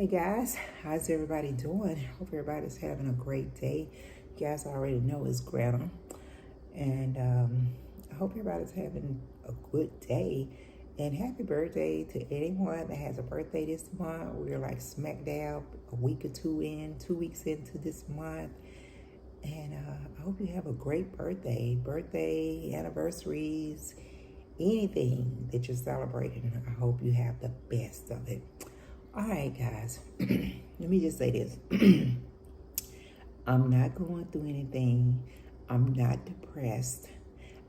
Hey guys, how's everybody doing? Hope everybody's having a great day. You guys already know it's Granna, and I hope everybody's having a good day. And happy birthday to anyone that has a birthday this month. We're like smack dab a week or two in, 2 weeks into this month. And I hope you have a great birthday, anniversaries, anything that you're celebrating. I hope you have the best of it. All right, guys, let me just say this. I'm not going through anything. I'm not depressed.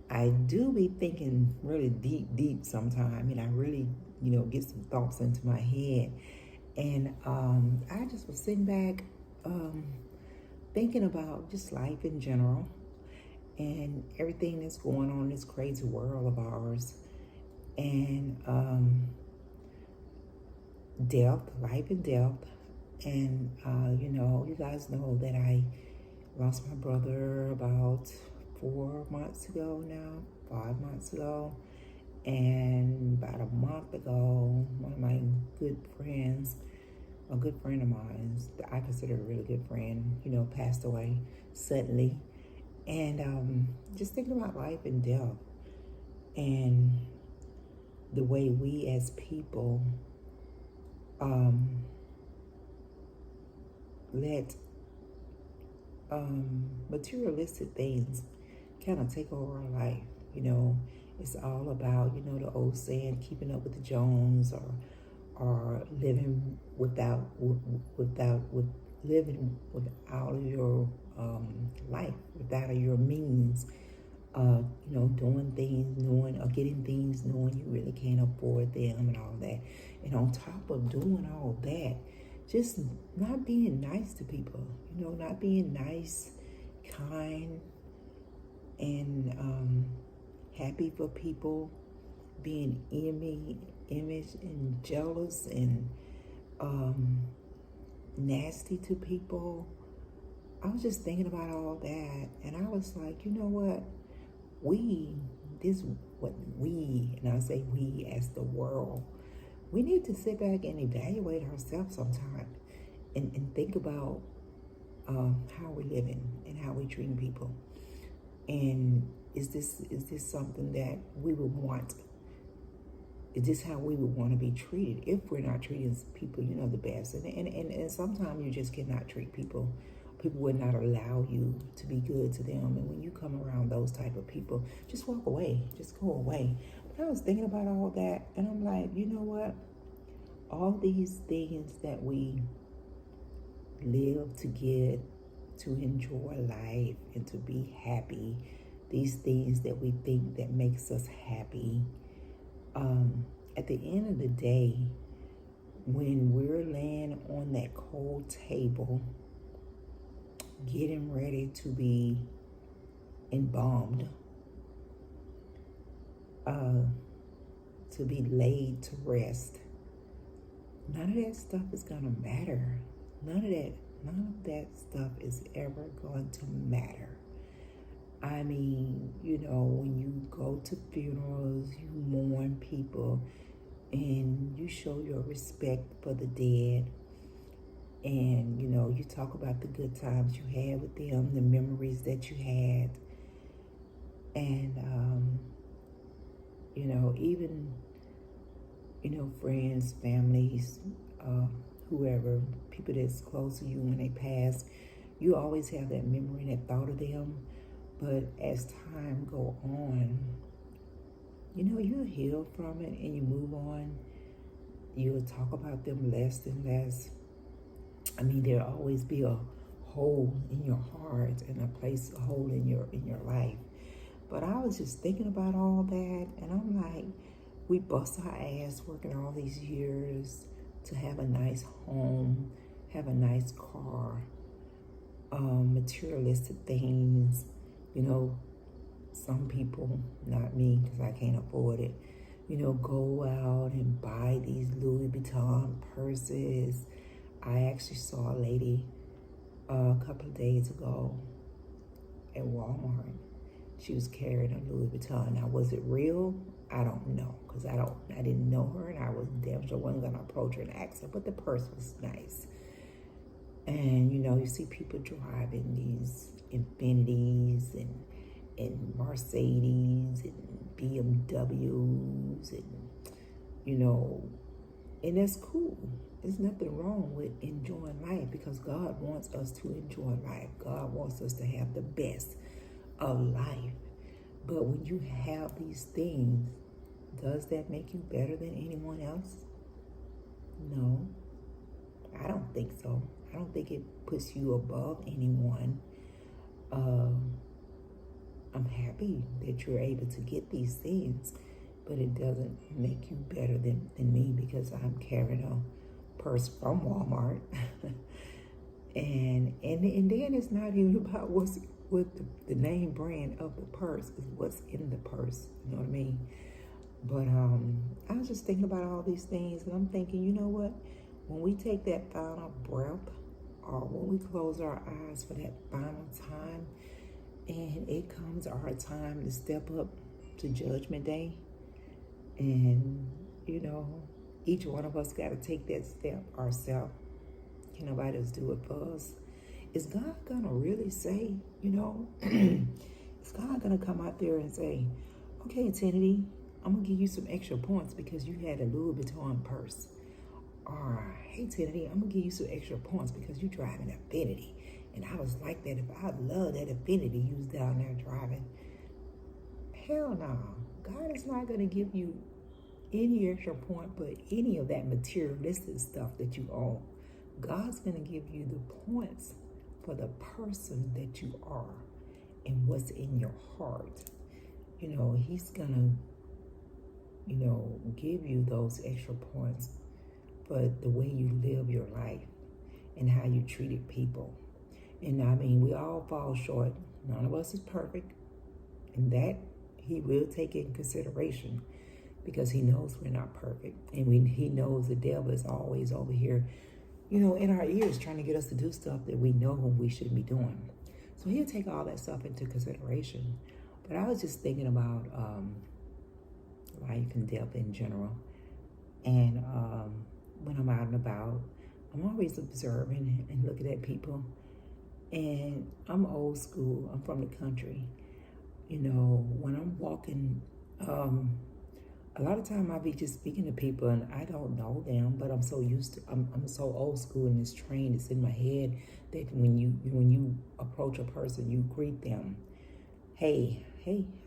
I do be thinking really deep sometimes, and I really, get some thoughts into my head. And I just was sitting back thinking about just life in general and everything that's going on in this crazy world of ours. And life and death. And, you guys know that I lost my brother about 4 months ago now, 5 months ago. And about a month ago, one of my good friends, a good friend of mine, I consider a really good friend, passed away suddenly. And just thinking about life and death and the way we as people let materialistic things kind of take over our life. It's all about, the old saying, keeping up with the Jones, or living living without your life, without your means. Doing things, knowing or getting things, knowing you really can't afford them and all that. And on top of doing all that, just not being nice to people, not being nice, kind, and happy for people, being image and jealous and nasty to people. I was just thinking about all that, and I was like, you know what? And I say we as the world, we need to sit back and evaluate ourselves sometime and think about how we're living and how we're treating people. And is this something that we would want? Is this how we would want to be treated if we're not treating people, the best? And sometimes you just cannot treat people. People would not allow you to be good to them. And when you come around those type of people, just walk away. Just go away. But I was thinking about all that, and I'm like, you know what? All these things that we live to get, to enjoy life and to be happy, these things that we think that makes us happy, at the end of the day, when we're laying on that cold table, getting ready to be embalmed, to be laid to rest, none of that stuff is gonna matter. None of that stuff is ever going to matter. I mean, when you go to funerals, you mourn people, and you show your respect for the dead. And, you talk about the good times you had with them, the memories that you had. And, even, friends, families, whoever, people that's close to you when they pass, you always have that memory and that thought of them. But as time go on, you'll heal from it and you move on. You'll talk about them less and less. I mean, there'll always be a hole in your heart and a hole in your life. But I was just thinking about all that, and I'm like, we bust our ass working all these years to have a nice home, have a nice car, materialistic things. Some people, not me, because I can't afford it, go out and buy these Louis Vuitton purses. I actually saw a lady a couple of days ago at Walmart. She was carrying a Louis Vuitton. Now, was it real? I don't know, because I didn't know her, and I was damn sure wasn't gonna approach her and ask her. But the purse was nice. And you see people driving these Infinities and Mercedes and BMWs, and that's cool. There's nothing wrong with enjoying life, because God wants us to enjoy life. God wants us to have the best of life. But when you have these things, does that make you better than anyone else? No, I don't think so. I don't think it puts you above anyone. I'm happy that you're able to get these things, but it doesn't make you better than me, because I'm carrying a purse from Walmart. and then it's not even about what's with the name brand of the purse, is what's in the purse. You know what I mean? But I was just thinking about all these things, and I'm thinking, you know what? When we take that final breath, or when we close our eyes for that final time, and it comes our time to step up to Judgment Day, and each one of us got to take that step ourselves. Can nobody else do it for us? Is God gonna really say, is God gonna come out there and say, okay, Tintiy, I'm gonna give you some extra points because you had a Louis Vuitton purse? Or, hey, Tintiy, I'm gonna give you some extra points because you drive an Infinity. And I was like that. If I love that Infinity you was down there driving. Hell no. God is not gonna give you any extra point, but any of that materialistic stuff that you own. God's gonna give you the points for the person that you are and what's in your heart. He's gonna, give you those extra points for the way you live your life and how you treated people. And I mean, we all fall short. None of us is perfect. And that he will take in consideration, because he knows we're not perfect. And he knows the devil is always over here, in our ears, trying to get us to do stuff that we know we shouldn't be doing. So he'll take all that stuff into consideration. But I was just thinking about life and death in general. And when I'm out and about, I'm always observing and looking at people. And I'm old school. I'm from the country. When I'm walking, a lot of time I'll be just speaking to people and I don't know them, but I'm so used to, I'm so old school, and it's trained, it's in my head that when you approach a person, you greet them. Hey,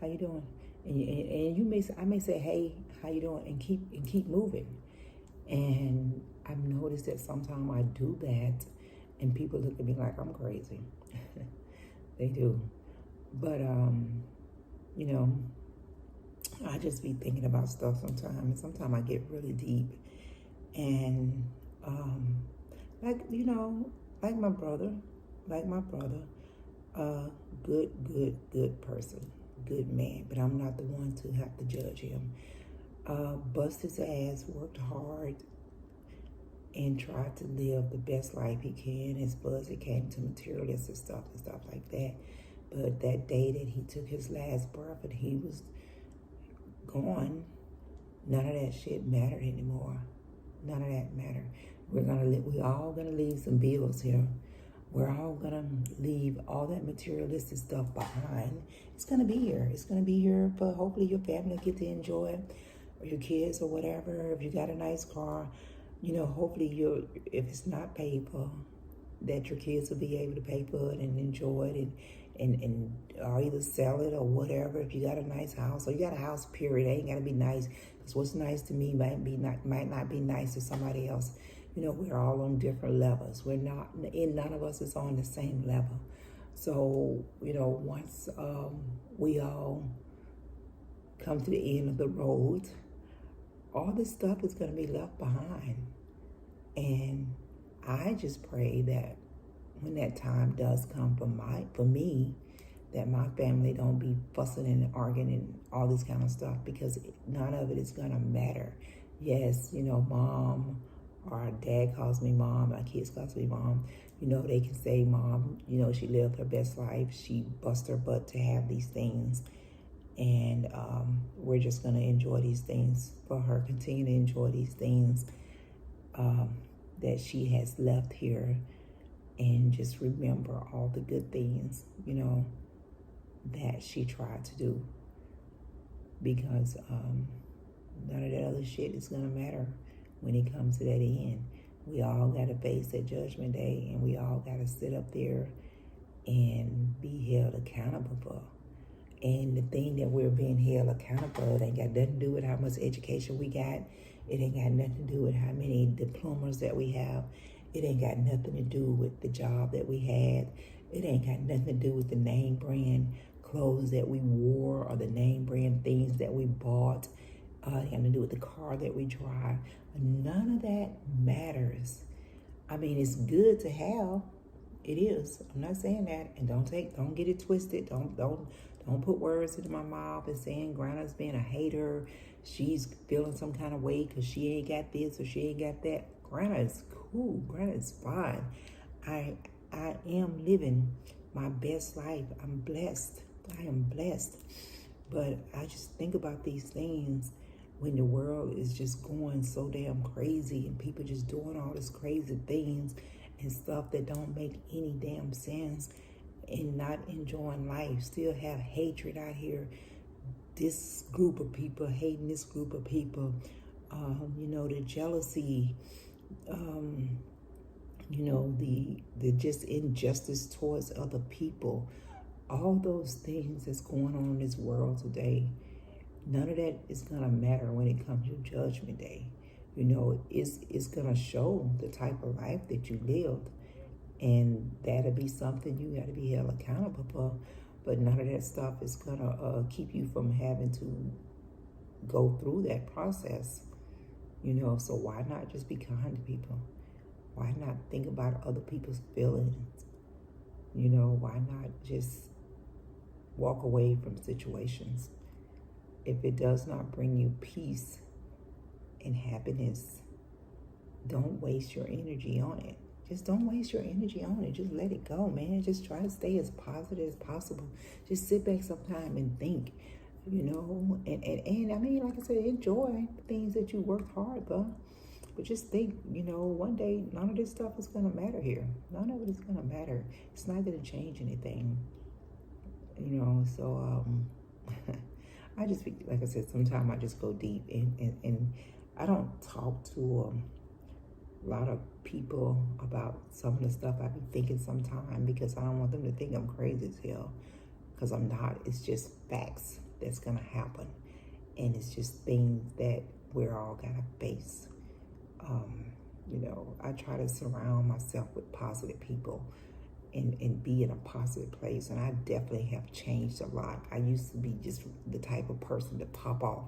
how you doing? And I may say, hey, how you doing? And keep moving. And I've noticed that sometimes I do that and people look at me like I'm crazy. They do. But I just be thinking about stuff sometimes, and sometimes I get really deep. And like my brother, good person, good man, but I'm not the one to have to judge him. Bust his ass, worked hard, and tried to live the best life he can as far as it came to materialistic stuff and stuff like that. But that day that he took his last breath and he was gone, none of that shit mattered anymore. None of that mattered. We all gonna leave some bills here. We're all gonna leave all that materialistic stuff behind. It's gonna be here. It's gonna be here for hopefully your family get to enjoy it, or your kids or whatever. If you got a nice car, hopefully if it's not paid for, that your kids will be able to pay for it and enjoy it and or either sell it or whatever. If you got a nice house, or you got a house, period, it ain't gotta be nice, because what's nice to me might not be nice to somebody else. We're all on different levels. None of us is on the same level. So, once we all come to the end of the road, all this stuff is going to be left behind. And I just pray that when that time does come for me, that my family don't be fussing and arguing and all this kind of stuff, because none of it is going to matter. Yes, mom or dad calls me mom, my kids calls me mom. They can say mom, she lived her best life. She bust her butt to have these things. And we're just going to enjoy these things for her, continue to enjoy these things that she has left here, and just remember all the good things, that she tried to do, because none of that other shit is going to matter when it comes to that end. We all got to face that judgment day, and we all got to sit up there and be held accountable for. And the thing that we're being held accountable for, it ain't got nothing to do with how much education we got. It ain't got nothing to do with how many diplomas that we have. It ain't got nothing to do with the job that we had. It ain't got nothing to do with the name brand clothes that we wore or the name brand things that we bought. It ain't got to do with the car that we drive. None of that matters. I mean, it's good to have. It is. I'm not saying that, and don't get it twisted. Don't put words into my mouth and saying Granna's being a hater. She's feeling some kind of way because she ain't got this or she ain't got that. Granna is cool. Granna is fine. I am living my best life. I'm blessed. I am blessed. But I just think about these things when the world is just going so damn crazy and people just doing all this crazy things and stuff that don't make any damn sense, and not enjoying life. Still have hatred out here. This group of people hating this group of people. The jealousy, the just injustice towards other people. All those things that's going on in this world today, none of that is going to matter when it comes to Judgment Day. It's going to show the type of life that you lived. And that'll be something you got to be held accountable for. But none of that stuff is going to keep you from having to go through that process. So why not just be kind to people? Why not think about other people's feelings? Why not just walk away from situations? If it does not bring you peace and happiness, don't waste your energy on it. Just don't waste your energy on it. Just let it go, man. Just try to stay as positive as possible. Just sit back sometime and think, and I mean, like I said, enjoy the things that you worked hard for. But just think, one day, none of this stuff is going to matter here. None of it is going to matter. It's not going to change anything, so I just, like I said, sometimes I just go deep, and I don't talk to a lot of people about some of the stuff I be thinking sometimes, because I don't want them to think I'm crazy as hell, because I'm not. It's just facts that's going to happen, and it's just things that we're all going to face. I try to surround myself with positive people and be in a positive place, and I definitely have changed a lot. I used to be just the type of person to pop off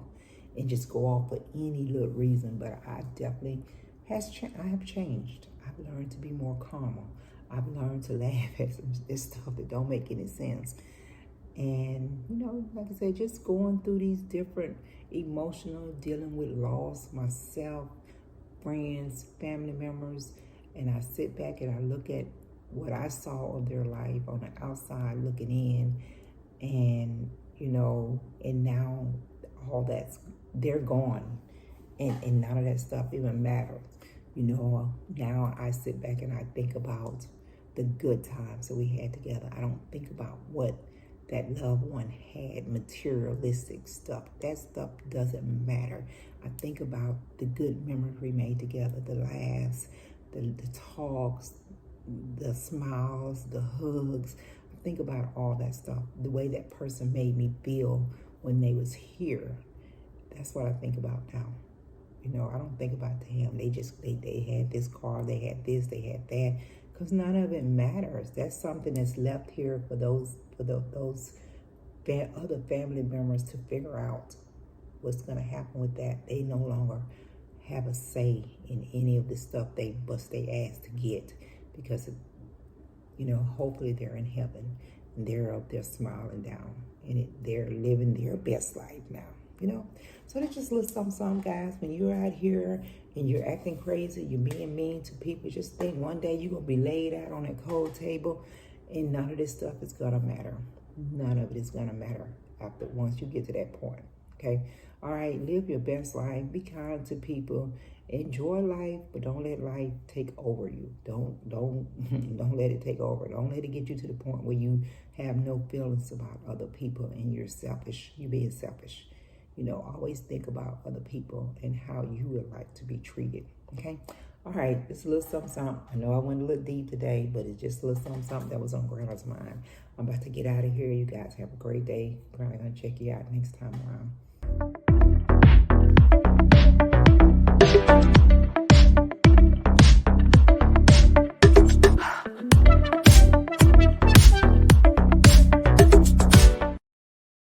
and just go off for any little reason, but I definitely I have changed. I've learned to be more calmer. I've learned to laugh at this stuff that don't make any sense. And, like I said, just going through these different emotional, dealing with loss, myself, friends, family members, and I sit back and I look at what I saw of their life on the outside looking in, and, and now all they're gone, and none of that stuff even matters. Now I sit back and I think about the good times that we had together. I don't think about what that loved one had, materialistic stuff. That stuff doesn't matter. I think about the good memories we made together, the laughs, the talks, the smiles, the hugs. I think about all that stuff, the way that person made me feel when they was here. That's what I think about now. I don't think about them. They had this car, they had this, they had that, because none of it matters. That's something that's left here for those other family members to figure out what's going to happen with that. They no longer have a say in any of the stuff they bust their ass to get, because hopefully they're in heaven and they're up there smiling down, and they're living their best life now. So that's just a little something, guys. When you're out here and you're acting crazy, you're being mean to people, just think one day you're going to be laid out on that cold table, and none of this stuff is going to matter. None of it is going to matter. after once you get to that point. Okay. All right. Live your best life. Be kind to people. Enjoy life, but don't let life take over you. Don't let it take over. Don't let it get you to the point where you have no feelings about other people and you're selfish. You're being selfish. Always think about other people and how you would like to be treated. Okay. All right, it's a little something, something. I know I went a little deep today, but it's just a little something, something that was on Granna's mind. I'm about to get out of here. You guys have a great day. Granna gonna check you out next time around.